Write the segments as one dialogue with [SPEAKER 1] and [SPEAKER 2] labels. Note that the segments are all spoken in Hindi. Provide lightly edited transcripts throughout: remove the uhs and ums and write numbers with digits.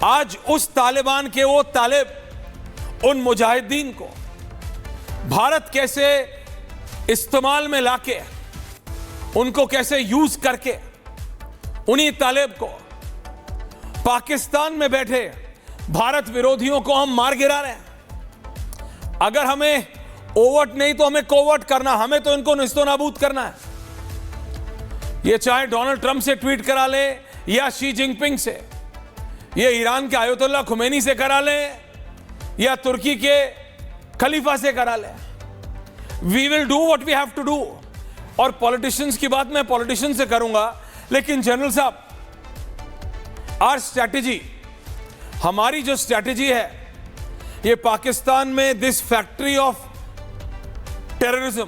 [SPEAKER 1] आज उस तालिबान के वो तालिब, उन मुजाहिदीन को भारत कैसे इस्तेमाल में लाके, उनको कैसे यूज करके, उन्हीं तालिब को पाकिस्तान में बैठे भारत विरोधियों को हम मार गिरा रहे हैं। अगर हमें ओवर्ट नहीं तो हमें कोवर्ट करना, हमें तो इनको निस्तो नाबूद करना है। ये चाहे डोनाल्ड ट्रंप से ट्वीट करा ले या शी जिनपिंग से, ये ईरान के आयतुल्लाह खुमैनी से करा ले या तुर्की के खलीफा से करा ले। We will do what we have to do. और पॉलिटिशियंस की बात मैं पॉलिटिशियन से करूंगा, लेकिन जनरल साहब, आवर स्ट्रैटेजी, हमारी जो स्ट्रैटेजी है, ये पाकिस्तान में दिस फैक्ट्री ऑफ टेररिज्म,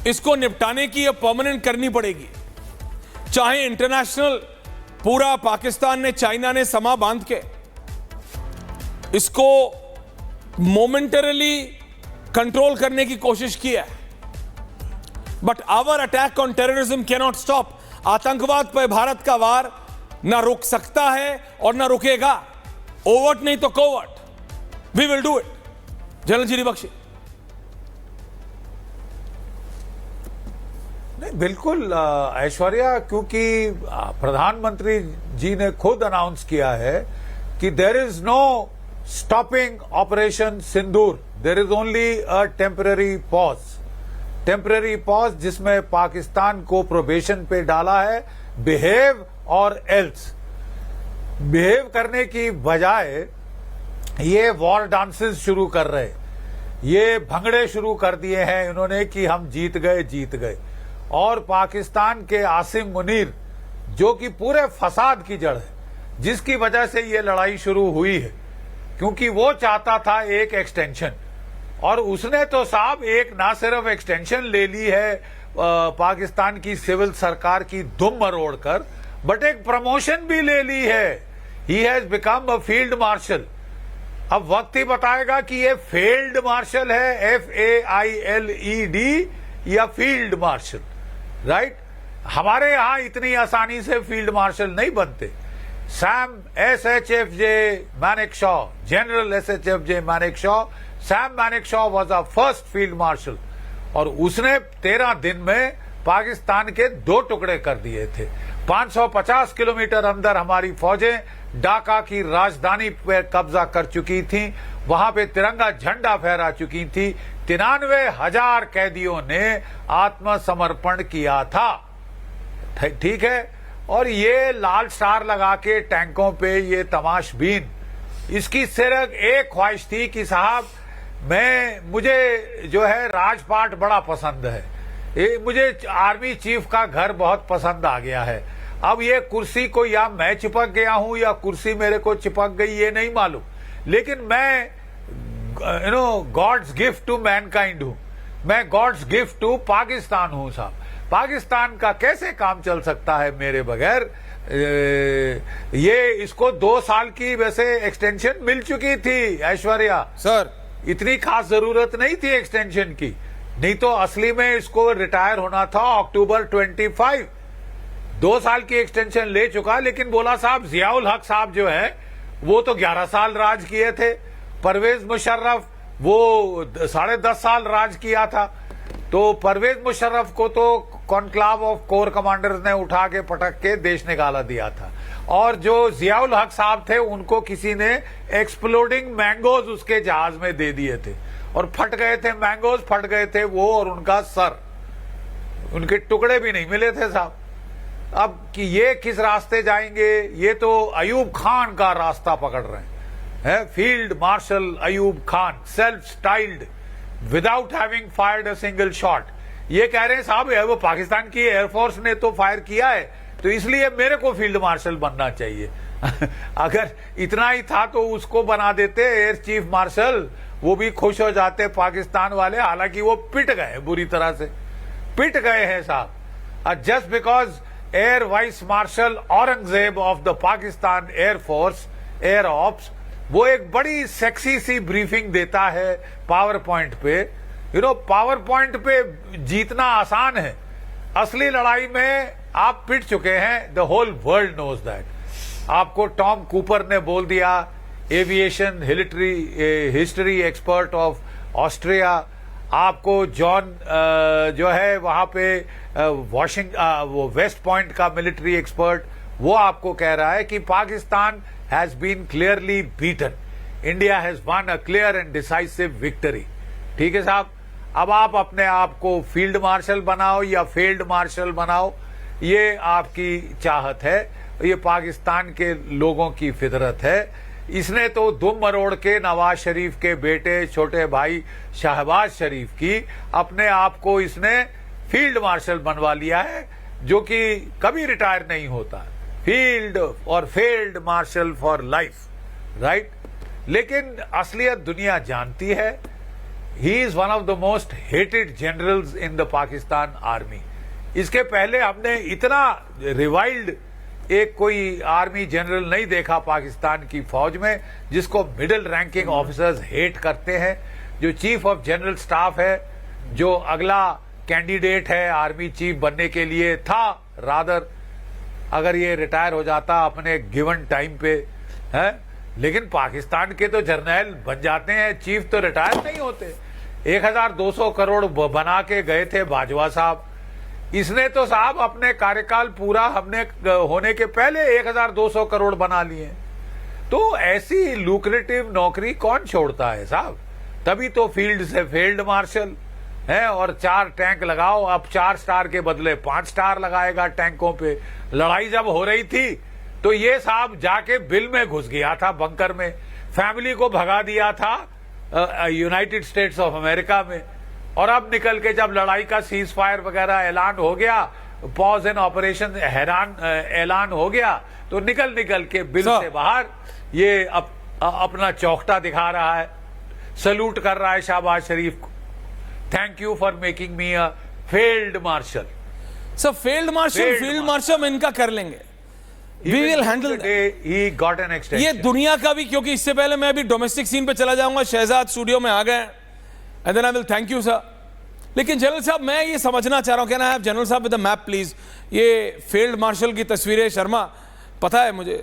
[SPEAKER 1] इसको निपटाने की ये परमानेंट करनी पड़ेगी। चाहे इंटरनेशनल पूरा पाकिस्तान ने, चाइना ने समा बांध के इसको मोमेंटरली कंट्रोल करने की कोशिश की है, but our attack on terrorism can not stop. आतंकवाद पर भारत का वार ना रुक सकता है और ना रुकेगा। ओवर्ट नहीं तो covert, we will do it. General ji Bakshi.
[SPEAKER 2] नहीं, बिल्कुल ऐश्वर्या, क्योंकि प्रधानमंत्री जी ने खुद अनाउंस किया है कि there is no stopping operation Sindoor, there is only a temporary pause जिसमें पाकिस्तान को प्रोबेशन पे डाला है। बिहेव और एल्स, बिहेव करने की बजाय ये वॉर डांसेस शुरू कर रहे, ये भंगड़े शुरू कर दिए हैं इन्होंने कि हम जीत गए। और पाकिस्तान के आसिम मुनीर, जो कि पूरे फसाद की जड़ है, जिसकी वजह से ये लड़ाई शुरू हुई है, क्योंकि वो चाहता था एक एक्सटेंशन, और उसने तो साहब एक ना सिर्फ एक्सटेंशन ले ली है पाकिस्तान की सिविल सरकार की दुम मरोड़ कर, बट एक प्रमोशन भी ले ली है। He has become a field martial. अब वक्त ही बताएगा कि ये फील्ड मार्शल है, FAILED, या फील्ड मार्शल, राइट। हमारे यहां इतनी आसानी से फील्ड मार्शल नहीं बनते। Sam SHFJ Manekshaw, general SHFJ Manekshaw, Sam Manekshaw was a first field marshal, और उसने 13 दिन में पाकिस्तान के 2 टुकड़े कर दिए थे। 550 किलोमीटर अंदर हमारी फौजें ढाका की राजधानी पर कब्जा कर चुकी थी, वहां पे तिरंगा झंडा फहरा चुकी थी। 93,000 कैदियों ने आत्मसमर्पण किया था, ठीक है। और ये लाल स्टार लगा के टैंकों पे ये तमाशबीन, इसकी सिर्फ एक ख्वाहिश थी कि साहब मुझे जो है राजपाट बड़ा पसंद है, मुझे आर्मी चीफ का घर बहुत पसंद आ गया है। अब ये कुर्सी को या मैं चिपक गया हूं या कुर्सी मेरे को चिपक गई, ये नहीं मालूम, लेकिन मैं गॉड्स गिफ्ट टू मैनकाइंड हूं, मैं गॉड्स गिफ्ट टू पाकिस्तान हूं साहब। पाकिस्तान का कैसे काम चल सकता है मेरे बगैर। ये इसको 2 साल की वैसे एक्सटेंशन मिल चुकी थी ऐश्वर्या
[SPEAKER 1] सर,
[SPEAKER 2] इतनी खास जरूरत नहीं थी एक्सटेंशन की, नहीं तो असली में इसको रिटायर होना था अक्टूबर 25। 2 साल की एक्सटेंशन ले चुका, लेकिन बोला साहब जियाउल हक साहब जो है वो तो 11 साल राज किए थे, परवेज मुशर्रफ वो 10.5 साल राज किया था, तो परवेज मुशर्रफ को तो कॉन्क्लाव ऑफ कोर कमांडर्स ने उठा के पटक के देश निकाला दिया था, और जो जियाउल हक साहब थे उनको किसी ने एक्सप्लोडिंग मैंगोज उसके जहाज में दे दिए थे, और फट गए थे मैंगोज, फट गए थे वो और उनका सर, उनके टुकड़े भी नहीं मिले थे साहब। अब कि ये किस रास्ते जाएंगे, ये तो अयूब खान का रास्ता पकड़ रहे हैं। Field marshal Ayub Khan, self styled, without having fired a single shot. ये कह रहे हैं साहब वो पाकिस्तान की एयरफोर्स ने तो फायर किया है, तो इसलिए मेरे को फील्ड मार्शल बनना चाहिए। अगर इतना ही था तो उसको बना देते एयर चीफ मार्शल, वो भी खुश हो जाते पाकिस्तान वाले। हालांकि वो पिट गए, बुरी तरह से पिट गए हैं साहब, just because air vice marshal Aurangzeb of the Pakistan air force air ops, वो एक बड़ी सेक्सी सी ब्रीफिंग देता है पावर पॉइंट पे। पावर पॉइंट पे जीतना आसान है, असली लड़ाई में आप पिट चुके हैं, the whole world knows that. आपको टॉम कूपर ने बोल दिया, aviation history expert of Austria. आपको जॉन जो है वहां पे वो वेस्ट पॉइंट का मिलिट्री एक्सपर्ट, वो आपको कह रहा है कि Pakistan has been clearly beaten, India has won a clear and decisive victory. ठीक है साहब, अब आप अपने आप को फील्ड मार्शल बनाओ या फील्ड मार्शल बनाओ, ये आपकी चाहत है, ये पाकिस्तान के लोगों की फितरत है। इसने तो दुम मरोड़ के नवाज शरीफ के बेटे छोटे भाई शहबाज शरीफ की अपने आप को इसने फील्ड मार्शल बनवा लिया है, जो कि कभी रिटायर नहीं होता, फील्ड और field marshal for life, right. लेकिन असलियत दुनिया जानती है, he is one of the most hated generals in the Pakistan army. इसके पहले हमने इतना रिवाइल्ड एक कोई आर्मी जनरल नहीं देखा पाकिस्तान की फौज में, जिसको मिडिल रैंकिंग ऑफिसर्स हेट करते हैं। जो चीफ ऑफ जनरल स्टाफ है, जो अगला कैंडिडेट है आर्मी चीफ बनने के लिए था, रादर अगर ये रिटायर हो जाता अपने गिवन टाइम पे है, लेकिन पाकिस्तान के तो जर्नैल बन जाते हैं, चीफ तो रिटायर नहीं होते। 1200 करोड़ बना के गए थे बाजवा साहब, इसने तो साहब अपने कार्यकाल पूरा हमने होने के पहले 1200 करोड़ बना लिए। तो ऐसी लुक्रेटिव नौकरी कौन छोड़ता है साहब? तभी तो फील्ड से फील्ड मार्शल है, और 4 टैंक लगाओ, अब 4 स्टार के बदले 5 स्टार लगाएगा टैंकों पे। लड़ाई जब हो रही थी तो ये साहब जाके बिल में घुस गया था, बंकर में, फैमिली को भगा दिया था यूनाइटेड स्टेट्स ऑफ अमेरिका में। और अब निकल के जब लड़ाई का सीज फायर वगैरह ऐलान हो गया, पॉज एंड ऑपरेशन ऐलान हो गया, तो निकल के बिल से बाहर ये अपना चौखटा दिखा रहा है, सल्यूट कर रहा है शहबाज शरीफ को। Thank you for making me a field marshal.
[SPEAKER 1] Sir field marshal इनका कर लेंगे, we will handle.
[SPEAKER 2] He got an extension.
[SPEAKER 1] ये दुनिया का भी, क्योंकि इससे पहले मैं अभी डोमेस्टिक सीन पे चला जाऊंगा, शहजाद स्टूडियो में आ गए, and then I will thank you sir. लेकिन जनरल साहब मैं ये समझना चाह रहा हूं, कैन आई हैव जनरल साहब विद द मैप प्लीज। ये फील्ड मार्शल की तस्वीरें, शर्मा पता है मुझे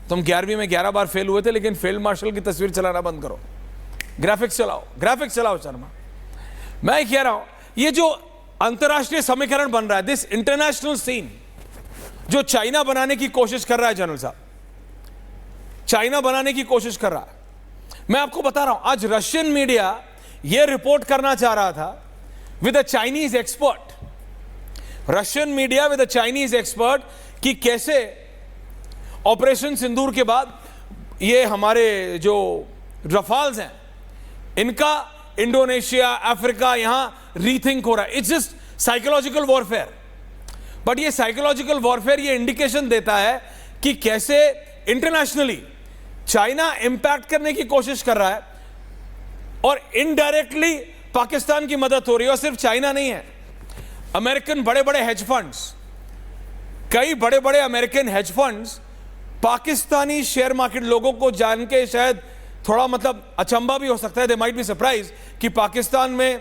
[SPEAKER 1] तुम 11वीं में 11 बार फेल हुए थे, लेकिन फील्ड मार्शल की तस्वीर चलाना बंद करो, ग्राफिक्स चलाओ शर्मा। मैं कह रहा हूं ये जो अंतरराष्ट्रीय समीकरण बन रहा है, दिस इंटरनेशनल सीन जो चाइना बनाने की कोशिश कर रहा है, जनरल साहब चाइना बनाने की कोशिश कर रहा है। मैं आपको बता रहा हूं, आज रशियन मीडिया यह रिपोर्ट करना चाह रहा था with a Chinese expert, Russian media with a Chinese expert, कि कैसे ऑपरेशन सिंदूर के बाद ये हमारे जो रफाल्स हैं इनका इंडोनेशिया, अफ्रीका, यहां रीथिंक हो रहा है। It's just psychological warfare. But ये साइकोलॉजिकल वॉरफेयर ये इंडिकेशन देता है कि कैसे इंटरनेशनली चाइना इंपैक्ट करने की कोशिश कर रहा है, और इनडायरेक्टली पाकिस्तान की मदद हो रही है। और सिर्फ चाइना नहीं है, अमेरिकन बड़े बड़े हेज फंड्स, कई बड़े बड़े American hedge funds Pakistani share market लोगों को जान के शायद थोड़ा मतलब अचंभा भी हो सकता है, दे माइट बी सरप्राइज कि पाकिस्तान में